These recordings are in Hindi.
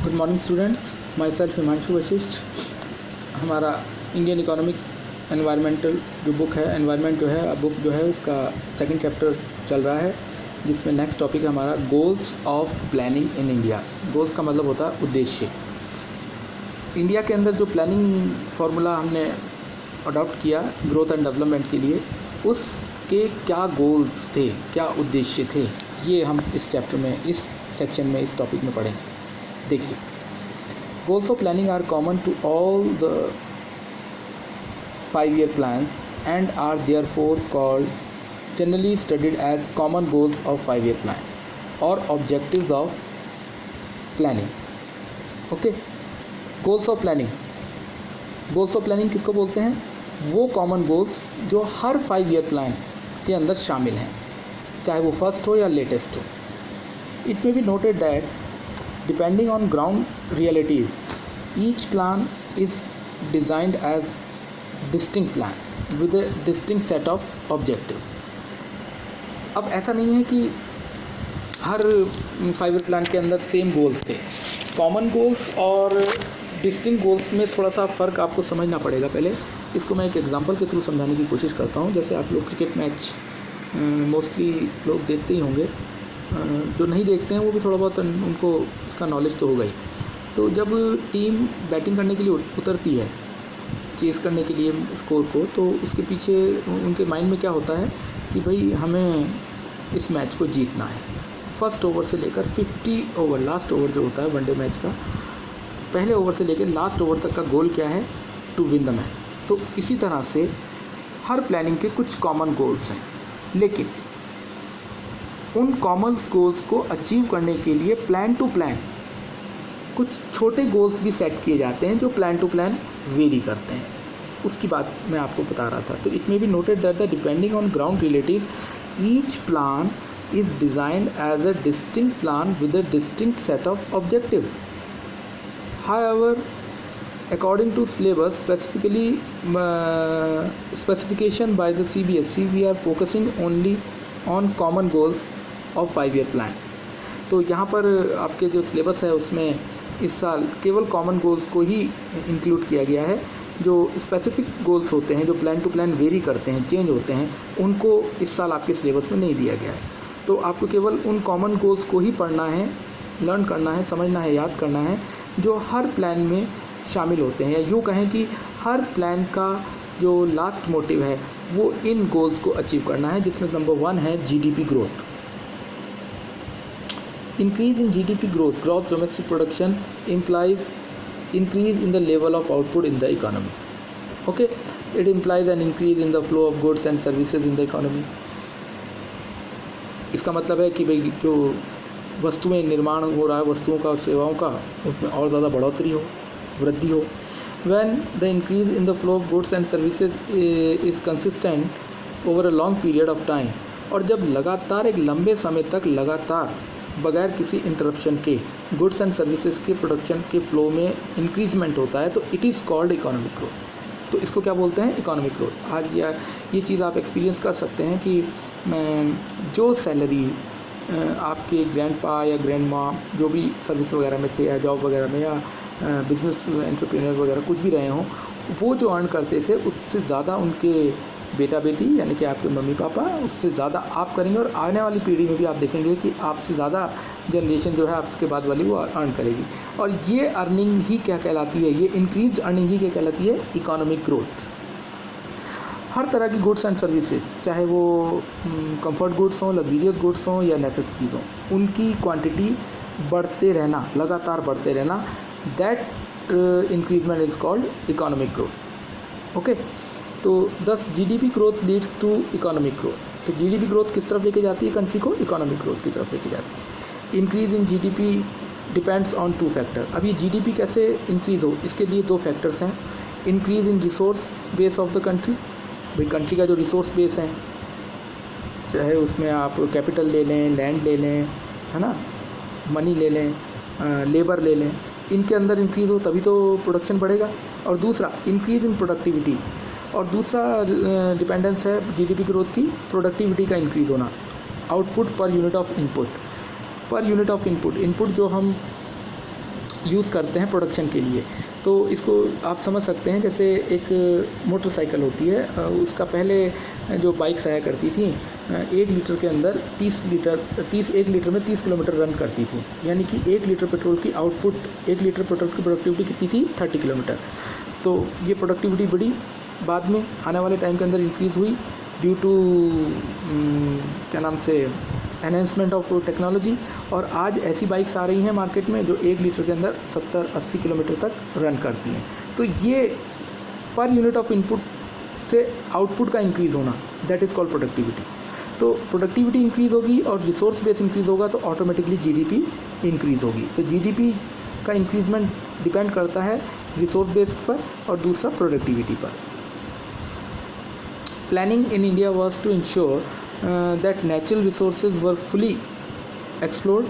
Good morning students, my self Himanshu Vashishtha. हमारा इंडियन इकोनॉमिक एनवायरमेंटल जो बुक है, एनवायरनमेंट जो है बुक जो है उसका सेकंड चैप्टर चल रहा है, जिसमें नेक्स्ट टॉपिक है हमारा goals of planning in India. Goals का मतलब होता है उद्देश्य। इंडिया के अंदर जो प्लानिंग फार्मूला हमने अडॉप्ट किया ग्रोथ एंड डेवलपमेंट के लिए, उसके क्या गोल्स थे, क्या उद्देश्य थे, ये हम इस चैप्टर में, इस सेक्शन में, इस टॉपिक में पढ़ेंगे। देखिए, goals of planning are common to all the 5-year plans and are therefore called generally studied as common goals of 5-year plan or objectives of planning. Okay, goals of planning, goals of planning किसको बोलते हैं? वो कॉमन गोल्स जो हर 5-year प्लान के अंदर शामिल हैं, चाहे वो फर्स्ट हो या लेटेस्ट हो। It may be noted that depending on ground realities each plan is designed as distinct plan with a distinct set of objective. अब ऐसा नहीं है कि हर 5-year प्लान के अंदर सेम गोल्स थे। कॉमन गोल्स और डिस्टिंक्ट गोल्स में थोड़ा सा फ़र्क आपको समझना पड़ेगा। पहले इसको मैं एक एग्जांपल के थ्रू समझाने की कोशिश करता हूँ। जैसे आप लोग क्रिकेट मैच मोस्टली लोग देखते ही होंगे, जो नहीं देखते हैं वो भी थोड़ा बहुत उनको इसका नॉलेज तो होगा ही। तो जब टीम बैटिंग करने के लिए उतरती है, चेस करने के लिए स्कोर को, तो उसके पीछे उनके माइंड में क्या होता है कि भाई हमें इस मैच को जीतना है। फर्स्ट ओवर से लेकर 50 ओवर, लास्ट ओवर जो होता है वनडे मैच का, पहले ओवर से लेकर लास्ट ओवर तक का गोल क्या है? To win the match. तो इसी तरह से हर प्लानिंग के कुछ कॉमन गोल्स हैं, लेकिन उन कॉमन गोल्स को अचीव करने के लिए प्लान टू प्लान कुछ छोटे गोल्स भी सेट किए जाते हैं जो प्लान टू प्लान वेरी करते हैं। उसकी बात मैं आपको बता रहा था। तो it may be noted that the depending on ground relative each plan is designed as a distinct plan with a distinct set of objective. However, according to syllabus specification by the CBSE, we are focusing only on common goals of 5-year plan. तो यहाँ पर आपके जो सिलेबस है उसमें इस साल केवल कॉमन गोल्स को ही इंक्लूड किया गया है। जो स्पेसिफिक गोल्स होते हैं, जो प्लान टू प्लान वेरी करते हैं, चेंज होते हैं, उनको इस साल आपके सिलेबस में नहीं दिया गया है। तो आपको केवल उन कॉमन गोल्स को ही पढ़ना है, लर्न करना है, समझना है, याद करना है, जो हर प्लान में शामिल होते हैं। या यूँ कहें कि हर प्लान का जो लास्ट मोटिव है वो इन गोल्स को अचीव करना है, जिसमें नंबर 1 है GDP growth. Increase in GDP growth, gross domestic production implies increase in the level of output in the economy. Okay, it implies an increase in the flow of goods and services in the economy. इसका मतलब है कि भाई जो वस्तुएं निर्माण हो रहा है, वस्तुओं का और सेवाओं का, उसमें और ज़्यादा बढ़ोतरी हो, वृद्धि हो। When the increase in the flow of goods and services is consistent over a long period of time, और जब लगातार एक लंबे समय तक लगातार बगैर किसी इंटरप्शन के गुड्स एंड सर्विसेज के प्रोडक्शन के फ्लो में इंक्रीजमेंट होता है, तो it is called economic growth. तो इसको क्या बोलते हैं? Economic growth. आज ये चीज़ आप एक्सपीरियंस कर सकते हैं कि जो सैलरी आपके ग्रैंडपा या ग्रैंडमा जो भी सर्विस वगैरह में थे या जॉब वगैरह में या बिजनेस एंटरप्रेन्योर वगैरह कुछ भी रहे हों, वो जो अर्न करते थे उससे ज़्यादा उनके बेटा बेटी यानी कि आपके मम्मी पापा, उससे ज़्यादा आप करेंगे। और आने वाली पीढ़ी में भी आप देखेंगे कि आपसे ज़्यादा जनरेशन जो है आपके बाद वाली वो अर्न करेगी। और ये अर्निंग ही क्या कहलाती है? ये इंक्रीज अर्निंग ही क्या कहलाती है? Economic growth. हर तरह की गुड्स एंड सर्विसेज, चाहे वो कंफर्ट गुड्स हों, लग्जरियस गुड्स हों या नेसेसिटीज़ हों, उनकी क्वांटिटी बढ़ते रहना, लगातार बढ़ते रहना, that increment is called economic growth. Okay, तो thus GDP growth leads to economic growth. तो जीडीपी ग्रोथ किस तरफ लेके जाती है कंट्री को? इकोनॉमिक ग्रोथ की तरफ लेके जाती है। Increase in GDP depends on 2 factor. अब ये जीडीपी कैसे इंक्रीज़ हो, इसके लिए 2 फैक्टर्स हैं। Increase in resource base of the country, भाई कंट्री का जो रिसोर्स बेस है, चाहे उसमें आप कैपिटल ले लें, लैंड ले लें, है ना, मनी ले लें, लेबर ले लें, इनके अंदर इंक्रीज़ हो तभी तो प्रोडक्शन बढ़ेगा। और दूसरा इंक्रीज़ इन प्रोडक्टिविटी, और दूसरा डिपेंडेंस है जीडीपी ग्रोथ की प्रोडक्टिविटी का इंक्रीज़ होना। Output per unit of input, per unit of input, input जो हम यूज़ करते हैं प्रोडक्शन के लिए। तो इसको आप समझ सकते हैं जैसे एक मोटरसाइकिल होती है, उसका पहले जो बाइक्स आया करती थी 1 लीटर के अंदर 1 लीटर में 30 किलोमीटर रन करती थी, यानी कि 1 लीटर पेट्रोल की आउटपुट, 1 लीटर पेट्रोल की प्रोडक्टिविटी कितनी थी 30 किलोमीटर। तो ये प्रोडक्टिविटी बढ़ी, बाद में आने वाले टाइम के अंदर इंक्रीज़ हुई ड्यू टू क्या नाम से एनहेंसमेंट ऑफ टेक्नोलॉजी, और आज ऐसी बाइक्स आ रही हैं मार्केट में जो 1 लीटर के अंदर 70-80 किलोमीटर तक रन करती हैं। तो ये पर यूनिट ऑफ इनपुट से आउटपुट का इंक्रीज़ होना, दैट इज़ कॉल्ड प्रोडक्टिविटी। तो प्रोडक्टिविटी इंक्रीज़ होगी और रिसोर्स बेस इंक्रीज़ होगा तो ऑटोमेटिकली जीडीपी इंक्रीज़ होगी। तो जीडीपी का इंक्रीजमेंट डिपेंड करता है रिसोर्स बेस पर और दूसरा प्रोडक्टिविटी पर। Planning in India was to ensure that natural resources were fully explored.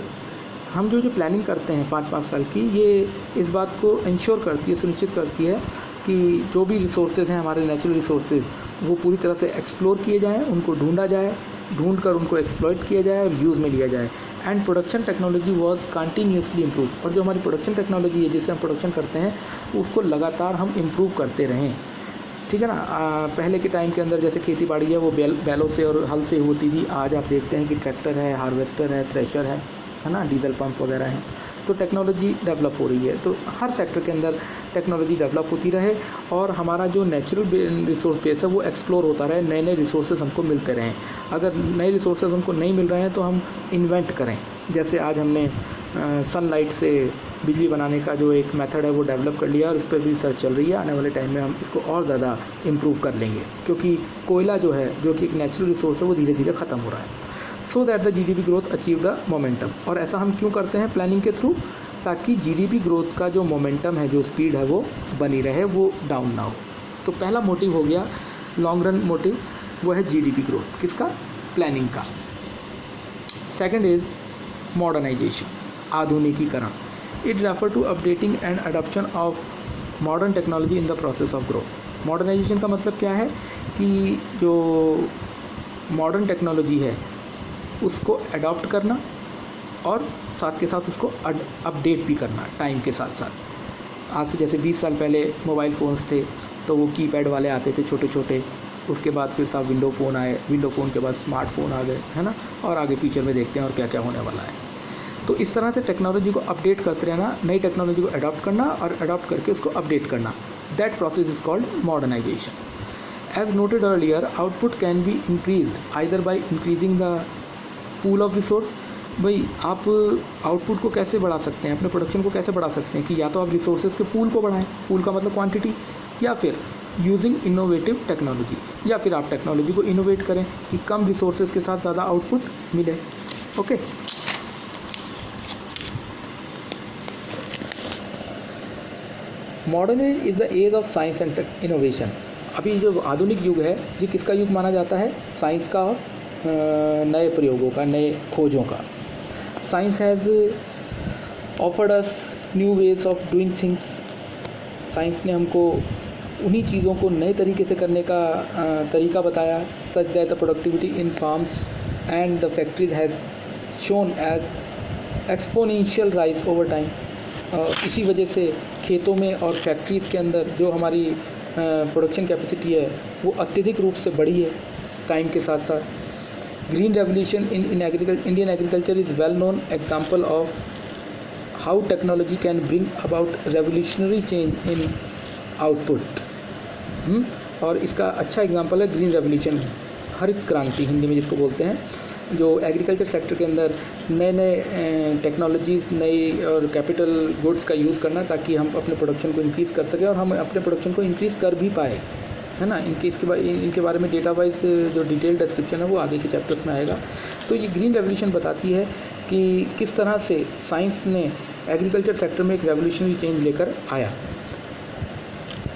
हम जो प्लानिंग करते हैं 5-5 साल की, ये इस बात को इंश्योर करती है, सुनिश्चित करती है कि जो भी रिसोर्सेज हैं हमारे नेचुरल रिसोर्सेज वो पूरी तरह से एक्सप्लोर किए जाएँ, उनको ढूंढा जाए, ढूंढ कर उनको एक्सप्लॉइट किया जाए और यूज़ में लिया जाए। And production technology was continuously improve, और जो हमारी प्रोडक्शन टेक्नोलॉजी है जिससे हम प्रोडक्शन करते हैं उसको लगातार हम इम्प्रूव करते रहें, ठीक है ना। पहले के टाइम के अंदर जैसे खेती बाड़ी है वो बैलों से और हल से होती थी, आज आप देखते हैं कि ट्रैक्टर है, हार्वेस्टर है, थ्रेशर है ना, डीजल पंप वगैरह हैं। तो टेक्नोलॉजी डेवलप हो रही है, तो हर सेक्टर के अंदर टेक्नोलॉजी डेवलप होती रहे और हमारा जो नेचुरल रिसोर्स बेस है वो एक्सप्लोर होता रहे, नए नए रिसोर्सेज हमको मिलते रहें। अगर नए रिसोर्सेज हमको नहीं मिल रहे हैं तो हम इन्वेंट करें। जैसे आज हमने सनलाइट से बिजली बनाने का जो एक मेथड है वो डेवलप कर लिया और उस पर भी रिसर्च चल रही है। आने वाले टाइम में हम इसको और ज़्यादा इम्प्रूव कर लेंगे, क्योंकि कोयला जो है, जो कि एक नेचुरल रिसोर्स है, वो धीरे धीरे ख़त्म हो रहा है। So that the GDP growth achieve the momentum. और ऐसा हम क्यों करते हैं प्लानिंग के थ्रू, ताकि जीडीपी ग्रोथ का जो मोमेंटम है, जो स्पीड है वो बनी रहे, वो डाउन ना हो। तो पहला मोटिव हो गया लॉन्ग रन मोटिव, वो है जीडीपी ग्रोथ, किसका, प्लानिंग का। सेकंड इज़ मॉडर्नाइजेशन, आधुनिकीकरण। It refer to updating and adoption of modern technology in the process of growth. Modernisation का मतलब क्या है कि जो मॉडर्न टेक्नोलॉजी है उसको अडॉप्ट करना और साथ के साथ उसको अपडेट भी करना टाइम के साथ साथ। आज से जैसे 20 साल पहले मोबाइल फ़ोन्स थे तो वो कीपैड वाले आते थे छोटे छोटे, उसके बाद फिर साहब विंडो फ़ोन आए, विंडो फ़ोन के बाद स्मार्टफोन आ गए, है ना, और आगे फ्यूचर में देखते हैं और क्या क्या होने वाला है। तो इस तरह से टेक्नोलॉजी को अपडेट करते रहना, नई टेक्नोलॉजी को अडॉप्ट करना और अडॉप्ट करके उसको अपडेट करना, that process is called modernisation. As noted earlier, output can be increased either by increasing the pool of resource. भाई आप आउटपुट को कैसे बढ़ा सकते हैं, अपने प्रोडक्शन को कैसे बढ़ा सकते हैं कि या तो आप रिसोर्सेज के पूल को बढ़ाएं, पूल का मतलब क्वांटिटी, या फिर यूजिंग इनोवेटिव टेक्नोलॉजी, या फिर आप टेक्नोलॉजी को इनोवेट करें कि कम रिसोर्सेज के साथ ज़्यादा आउटपुट मिले। Okay, modern age is the age of science and innovation. अभी जो आधुनिक युग है ये किसका युग माना जाता है, साइंस का और नए प्रयोगों का, नए खोजों का। Science has offered us new ways of doing things. Science ने हमको उन्हीं चीज़ों को नए तरीके से करने का तरीका बताया। Such that the productivity in farms and the factories has shown as exponential rise over time. इसी वजह से खेतों में और फैक्ट्रीज़ के अंदर जो हमारी प्रोडक्शन कैपेसिटी है वो अत्यधिक रूप से बढ़ी है टाइम के साथ साथ। Green revolution in Indian agriculture is well known example of how technology can bring about revolutionary change in output. और इसका अच्छा एग्जाम्पल है ग्रीन रेवोल्यूशन, हरित क्रांति हिंदी में जिसको बोलते हैं, जो एग्रीकल्चर सेक्टर के अंदर नए नए टेक्नोलॉजीज़, नई और कैपिटल गुड्स का यूज़ करना ताकि हम अपने प्रोडक्शन को इंक्रीज़ कर सकें और हम अपने प्रोडक्शन को इंक्रीज़ कर भी पाए, है ना। इनके बारे में डेटा वाइज जो डिटेल डिस्क्रिप्शन है वो आगे के चैप्टर्स में आएगा। तो ये ग्रीन रेवोल्यूशन बताती है कि किस तरह से साइंस ने एग्रीकल्चर सेक्टर में एक रेवोल्यूशनरी चेंज लेकर आया।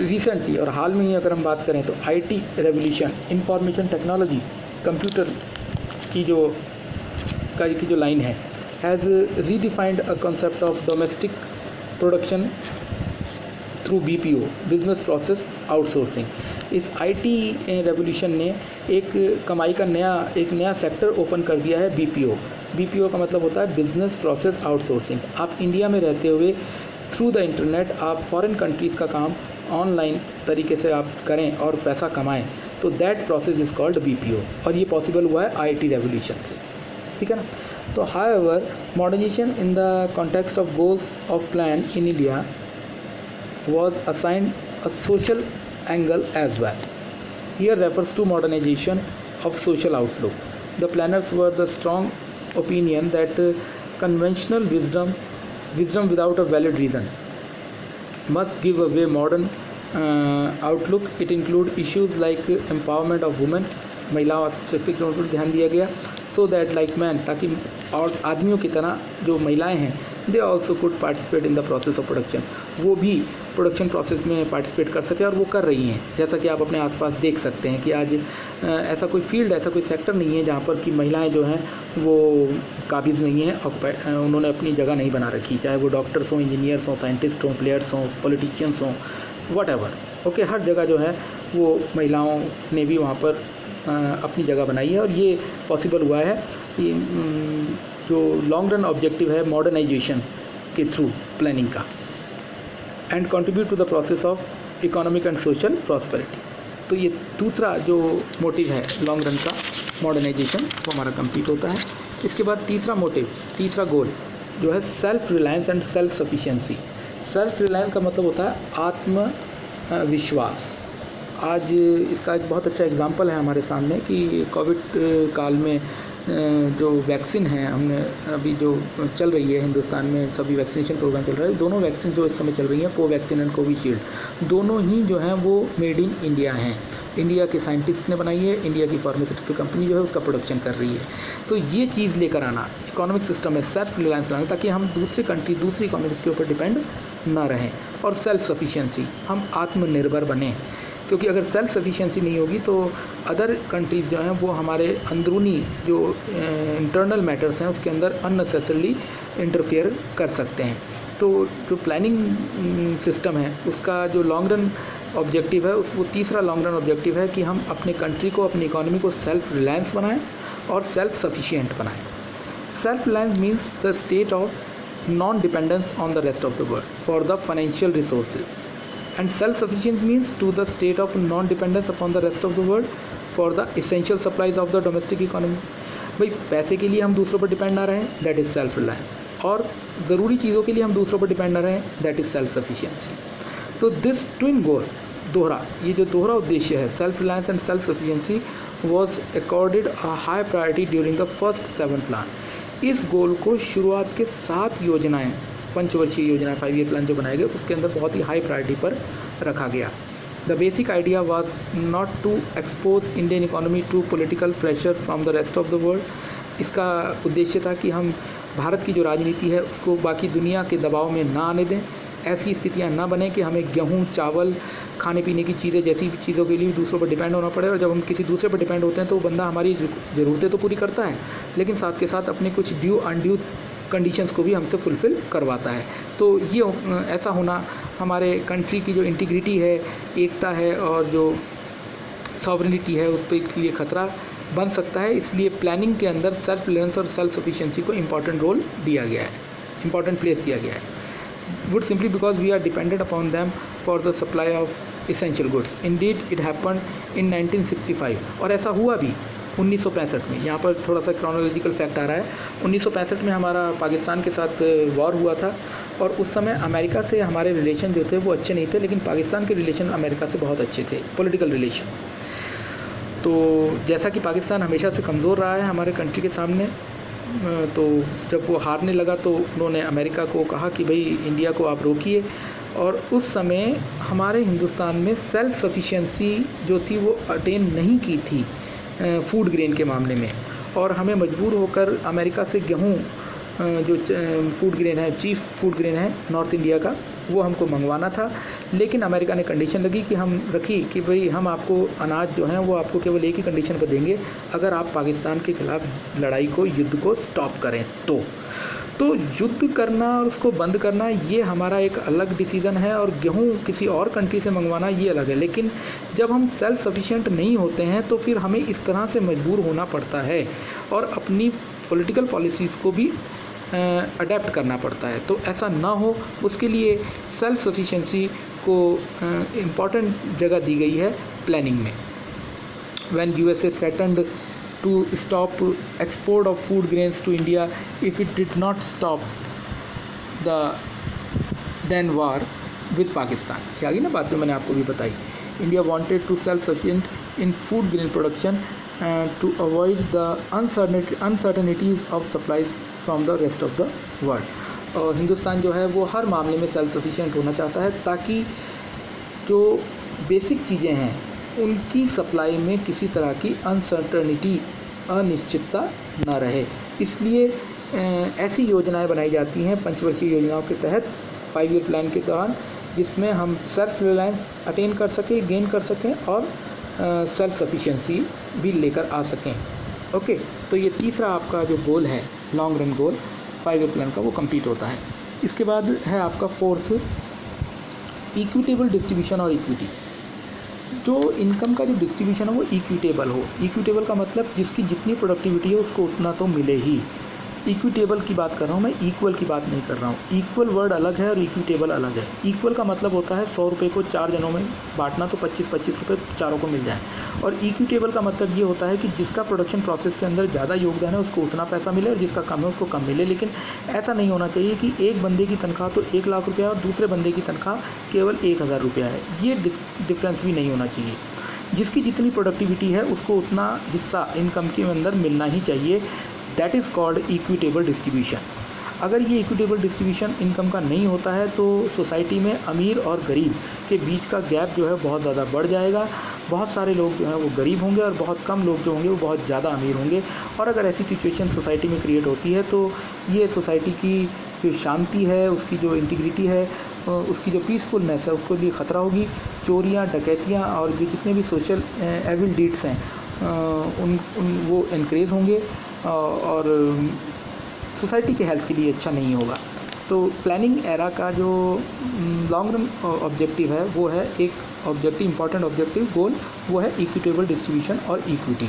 रिसेंटली और हाल में ही अगर हम बात करें तो IT revolution, information technology, computer की जो लाइन है, has redefined a concept of domestic production through BPO, business process outsourcing. इस आईटी रेवोल्यूशन ने एक कमाई का एक नया सेक्टर ओपन कर दिया है, बीपीओ। बीपीओ का मतलब होता है बिजनेस प्रोसेस आउटसोर्सिंग। आप इंडिया में रहते हुए थ्रू द इंटरनेट आप फॉरेन कंट्रीज़ का काम ऑनलाइन तरीके से आप करें और पैसा कमाएं, तो that process is called BPO, और ये पॉसिबल हुआ है IT रेवोल्यूशन से, ठीक है ना। तो however modernisation in the context of goals of plan in India was assigned a social angle as well. Here refers to modernization of social outlook. The planners were the strong opinion that conventional wisdom without a valid reason must give away modern outlook. It include issues like empowerment of women, महिलाओं सशक्तिकरण पर ध्यान दिया गया, सो दैट लाइक मैन, ताकि और आदमियों की तरह जो महिलाएं हैं they also could participate in the process of production, वो भी प्रोडक्शन प्रोसेस में पार्टिसिपेट कर सके, और वो कर रही हैं। जैसा कि आप अपने आसपास देख सकते हैं कि आज ऐसा कोई फील्ड, ऐसा कोई सेक्टर नहीं है जहाँ पर कि महिलाएं जो हैं वो काबिज नहीं हैं, और उन्होंने अपनी जगह नहीं बना रखी, चाहे वो डॉक्टर्स हों, इंजीनियर्स हों, साइंटिस्ट हों, प्लेयर्स हों, पॉलिटिशियंस हों, वॉटएवर, ओके, हर जगह जो है वो महिलाओं ने भी वहाँ पर अपनी जगह बनाई है, और ये पॉसिबल हुआ है ये जो लॉन्ग रन ऑब्जेक्टिव है मॉडर्नाइजेशन के थ्रू प्लानिंग का, and contribute to the process of economic and social prosperity. तो ये दूसरा जो मोटिव है लॉन्ग रन का मॉडर्नाइजेशन, वो हमारा कंप्लीट होता है। इसके बाद तीसरा मोटिव, तीसरा गोल जो है self reliance and self sufficiency. Self reliance का मतलब होता है आत्मविश्वास। आज इसका एक बहुत अच्छा एग्जांपल है हमारे सामने कि कोविड काल में जो वैक्सीन है, हमने अभी जो चल रही है हिंदुस्तान में, सभी वैक्सीनेशन प्रोग्राम चल रहा है, दोनों वैक्सीन जो इस समय चल रही हैं, कोवैक्सीन एंड कोविशील्ड, दोनों ही जो हैं वो मेड इन इंडिया हैं। इंडिया के साइंटिस्ट ने बनाई है, इंडिया की फार्मास्यूटिकल कंपनी जो है उसका प्रोडक्शन कर रही है। तो ये चीज़ लेकर आना इकोनॉमिक सिस्टम में सेल्फ रिलायंस लाना, ताकि हम दूसरी कंट्री, दूसरी इकोनॉमिक्स के ऊपर डिपेंड ना रहें, और सेल्फ सफिशिएंसी, हम आत्मनिर्भर बने, क्योंकि अगर सेल्फ सफिशिएंसी नहीं होगी तो अदर कंट्रीज़ जो हैं वो हमारे अंदरूनी जो इंटरनल मैटर्स हैं उसके अंदर अननेसेसरली इंटरफेयर कर सकते हैं। तो जो प्लानिंग सिस्टम है उसका जो लॉन्ग रन ऑब्जेक्टिव है वो तीसरा लॉन्ग रन ऑब्जेक्टिव है कि हम अपने कंट्री को, अपनी इकोनॉमी को सेल्फ रिलायंस बनाएं और सेल्फ सफिशिएंट बनाएं। Self reliance means the state of non dependence on the rest of the world for the financial resources, and self-sufficiency means to the state of non-dependence upon the rest of the world for the essential supplies of the domestic economy। भाई पैसे के लिए हम दूसरों पर डिपेंड ना रहें, दैट इज़ सेल्फ रिलायंस, और ज़रूरी चीज़ों के लिए हम दूसरों पर डिपेंड ना रहें, दैट इज़ सेल्फ सफिशिएंसी। तो दिस ट्विन गोल, दोहरा, ये जो दोहरा उद्देश्य है self reliance and self sufficiency was accorded a high priority during the first 7 plan. इस गोल को शुरुआत के 7 योजनाएँ, पंचवर्षीय योजना 5 ईयर प्लान जो बनाए गए उसके अंदर बहुत ही हाई प्रायोरिटी पर रखा गया। The basic idea was not to expose Indian economy to political pressure from the rest of the world. इसका उद्देश्य था कि हम भारत की जो राजनीति है उसको बाकी दुनिया के दबाव में ना आने दें, ऐसी स्थितियां ना बने कि हमें गेहूं, चावल, खाने पीने की चीज़ें जैसी भी चीज़ों के लिए दूसरों पर डिपेंड होना पड़े। और जब हम किसी दूसरे पर डिपेंड होते हैं तो वो बंदा हमारी ज़रूरतें तो पूरी करता है, लेकिन साथ के साथ अपने कुछ ड्यू अनड्यू कंडीशंस को भी हमसे फुलफ़िल करवाता है। तो ये ऐसा होना हमारे कंट्री की जो इंटीग्रिटी है, एकता है और जो सॉवरेनिटी है उस पर के लिए खतरा बन सकता है। इसलिए प्लानिंग के अंदर सेल्फ रिलायंस और सेल्फ सफिशिएंसी को इम्पॉर्टेंट रोल दिया गया है, इम्पॉर्टेंट प्लेस दिया गया है। would simply because we are dependent upon them for the supply of essential goods. Indeed, it happened in 1965, और ऐसा हुआ भी 1965 में। यहाँ पर थोड़ा सा क्रोनोलॉजिकल फैक्ट आ रहा है। 1965 में हमारा पाकिस्तान के साथ वॉर हुआ था, और उस समय अमेरिका से हमारे रिलेशन जो थे वो अच्छे नहीं थे, लेकिन पाकिस्तान के रिलेशन अमेरिका से बहुत अच्छे थे, पॉलिटिकल रिलेशन। तो जैसा कि पाकिस्तान हमेशा से कमज़ोर रहा है हमारे कंट्री के सामने, तो जब वो हारने लगा तो उन्होंने अमेरिका को कहा कि भाई इंडिया को आप रोकिए। और उस समय हमारे हिंदुस्तान में सेल्फ सफिशिएंसी जो थी वो अटेन नहीं की थी फूड ग्रेन के मामले में, और हमें मजबूर होकर अमेरिका से गेहूँ जो फूड ग्रेन है, चीफ फूड ग्रेन है नॉर्थ इंडिया का, वो हमको मंगवाना था। लेकिन अमेरिका ने कंडीशन लगी कि कि भाई हम आपको अनाज जो है वो आपको केवल एक ही कंडीशन पर देंगे, अगर आप पाकिस्तान के खिलाफ लड़ाई को, युद्ध को स्टॉप करें। तो युद्ध करना और उसको बंद करना ये हमारा एक अलग डिसीज़न है, और गेहूँ किसी और कंट्री से मंगवाना ये अलग है। लेकिन जब हम सेल्फ सफिशिएंट नहीं होते हैं तो फिर हमें इस तरह से मजबूर होना पड़ता है, और अपनी पॉलिटिकल पॉलिसीज़ को भी अडेप्ट करना पड़ता है। तो ऐसा ना हो उसके लिए सेल्फ सफिशिएंसी को इम्पॉर्टेंट जगह दी गई है प्लानिंग में। When USA threatened to stop export of food grains to India if it did not stop the then war with Pakistan, ये आगे ना बात जो मैंने आपको भी बताई। India wanted to self-sufficient in food grain production to avoid the uncertainties of supplies from the rest of the world। और हिंदुस्तान जो है वो हर मामले में सेल्फ सफिशिएंट होना चाहता है ताकि जो बेसिक चीज़ें हैं उनकी सप्लाई में किसी तरह की अनसर्टनिटी, अनिश्चितता ना रहे। इसलिए ऐसी योजनाएं बनाई जाती हैं पंचवर्षीय योजनाओं के तहत 5 ईयर प्लान के दौरान, जिसमें हम सेल्फ रिलायंस अटेन कर सकें, गेन कर सकें और सेल्फ सफिशिएंसी भी लेकर आ सकें। ओके, तो ये तीसरा आपका जो गोल है, लॉन्ग रन गोल 5 ईयर प्लान का, वो कंप्लीट होता है। इसके बाद है आपका फोर्थ, इक्विटेबल डिस्ट्रीब्यूशन और इक्विटी। जो इनकम का जो डिस्ट्रीब्यूशन है वो इक्विटेबल हो। इक्विटेबल का मतलब जिसकी जितनी प्रोडक्टिविटी है उसको उतना तो मिले ही। इक्विटेबल की बात कर रहा हूँ मैं, इक्वल की बात नहीं कर रहा हूँ। इक्वल वर्ड अलग है और इक्विटेबल अलग है। इक्वल का मतलब होता है 100 रुपये को 4 जनों में बांटना तो 25-25 रुपये चारों को मिल जाए। और इक्विटेबल का मतलब ये होता है कि जिसका प्रोडक्शन प्रोसेस के अंदर ज़्यादा योगदान है उसको उतना पैसा मिले और जिसका कम है उसको कम मिले। लेकिन ऐसा नहीं होना चाहिए कि एक बंदे की तनख्वाह तो 1 लाख रुपया और दूसरे बंदे की तनख्वाह केवल 1000 रुपया है। ये डिफरेंस भी नहीं होना चाहिए। जिसकी जितनी प्रोडक्टिविटी है उसको उतना हिस्सा इनकम के अंदर मिलना ही चाहिए। That is called equitable distribution. अगर ये इक्विटेबल डिस्ट्रीब्यूशन इनकम का नहीं होता है तो सोसाइटी में अमीर और गरीब के बीच का गैप जो है बहुत ज़्यादा बढ़ जाएगा। बहुत सारे लोग जो हैं वो गरीब होंगे और बहुत कम लोग जो होंगे वो बहुत ज़्यादा अमीर होंगे। और अगर ऐसी सिचुएशन सोसाइटी में क्रिएट होती है तो ये सोसाइटी की जो शांति है, उसकी जो इंटीग्रिटी है, उसकी जो पीसफुलनेस है, उसको लिए ख़तरा होगी। चोरियाँ, डकैतियाँ और जो जितने भी सोशल एविल डीड्स हैं वो इनक्रीज़ होंगे और सोसाइटी के हेल्थ के लिए अच्छा नहीं होगा। तो प्लानिंग एरा का जो लॉन्ग रन ऑब्जेक्टिव है वो है एक ऑब्जेक्टिव, इंपॉर्टेंट ऑब्जेक्टिव गोल, वो है इक्विटेबल डिस्ट्रीब्यूशन और equity.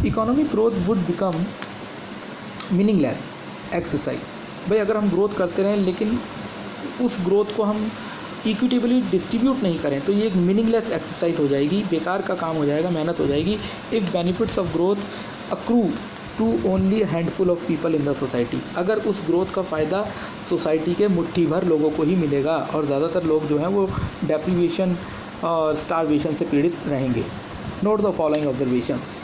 Economic growth would become meaningless exercise. भाई अगर हम ग्रोथ करते रहें लेकिन उस ग्रोथ को हम इक्विटेबली डिस्ट्रीब्यूट नहीं करें तो ये एक मीनिंगलेस एक्सरसाइज हो जाएगी, बेकार का काम हो जाएगा, मेहनत हो जाएगी। If benefits of growth accrue to only handful of people in the society. अगर उस ग्रोथ का फ़ायदा सोसाइटी के मुट्ठी भर लोगों को ही मिलेगा और ज़्यादातर लोग जो हैं वो डेप्रीवेशन और स्टारवेशन से पीड़ित रहेंगे। Note the following observations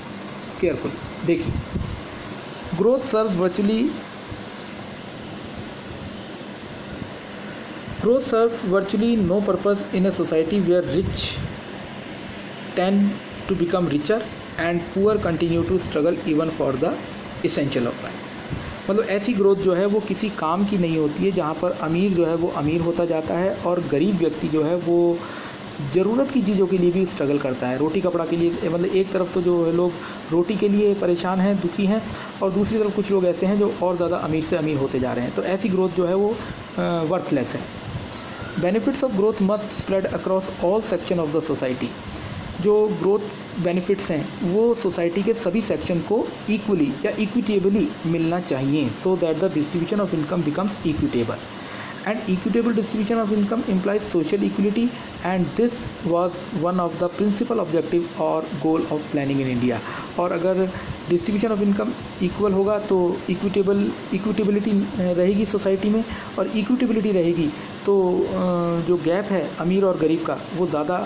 careful. देखिए, growth serves virtually no purpose in a society where rich tend to become richer and poor continue to struggle even for the essential of life। मतलब ऐसी ग्रोथ जो है वो किसी काम की नहीं होती है जहाँ पर अमीर जो है वो अमीर होता जाता है और गरीब व्यक्ति जो है वो ज़रूरत की चीज़ों के लिए भी स्ट्रगल करता है। रोटी कपड़ा के लिए, मतलब एक तरफ तो जो है लोग रोटी के लिए परेशान हैं, दुखी हैं, और दूसरी तरफ कुछ लोग ऐसे हैं जो और ज़्यादा अमीर से अमीर होते जा रहे हैं। तो ऐसी ग्रोथ जो है वो वर्थलेस है। Benefits of growth must spread across all section of the society. जो ग्रोथ बेनिफिट्स हैं वो सोसाइटी के सभी सेक्शन को इक्वली या इक्विटेबली मिलना चाहिए, so that the distribution of income becomes equitable. And equitable distribution of income implies social equality, and this was one of the principal objective or goal of planning in India। और अगर डिस्ट्रीब्यूशन ऑफ इनकम इक्वल होगा तो इक्विटेबिलिटी रहेगी सोसाइटी में, और इक्विटेबिलिटी रहेगी तो जो गैप है अमीर और गरीब का वो ज़्यादा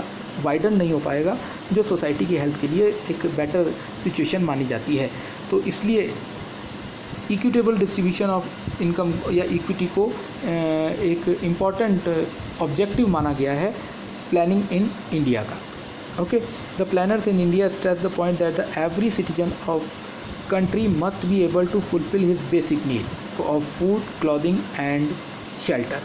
वाइडन नहीं हो पाएगा, जो सोसाइटी की हेल्थ के लिए एक बेटर सिचुएशन मानी जाती है। तो इसलिए इक्विटेबल डिस्ट्रीब्यूशन ऑफ इनकम या इक्विटी को एक इम्पॉर्टेंट ऑब्जेक्टिव माना गया है प्लानिंग इन इंडिया का। Okay, the planners in India stress the point that the every citizen of country must be able to fulfil his basic need of food, clothing and shelter.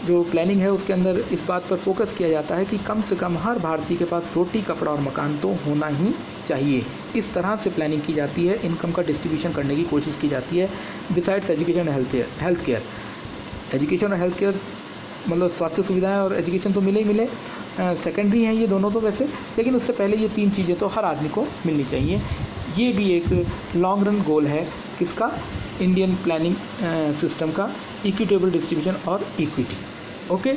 जो प्लानिंग है उसके अंदर इस बात पर फोकस किया जाता है कि कम से कम हर भारतीय के पास रोटी, कपड़ा और मकान तो होना ही चाहिए। इस तरह से प्लानिंग की जाती है, इनकम का डिस्ट्रीब्यूशन करने की कोशिश की जाती है। Besides education and health care, education और हेल्थ केयर मतलब स्वास्थ्य सुविधाएं और एजुकेशन तो मिले ही मिले, सेकेंडरी हैं ये दोनों तो वैसे, लेकिन उससे पहले ये 3 चीज़ें तो हर आदमी को मिलनी चाहिए। ये भी एक लॉन्ग रन गोल है किसका, इंडियन प्लानिंग सिस्टम का इक्विटेबल डिस्ट्रीब्यूशन और इक्विटी। ओके,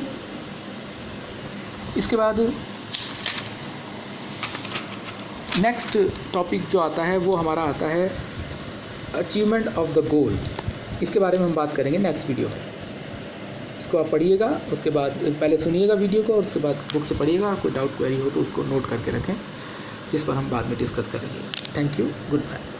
इसके बाद नेक्स्ट टॉपिक जो आता है वो हमारा आता है अचीवमेंट ऑफ द गोल। इसके बारे में हम बात करेंगे नेक्स्ट वीडियो में। इसको आप पढ़िएगा, उसके बाद पहले सुनिएगा वीडियो को और उसके बाद बुक से पढ़िएगा। और कोई डाउट क्वेरी हो तो उसको नोट करके रखें, जिस पर हम बाद में डिस्कस करेंगे। Thank you, good bye.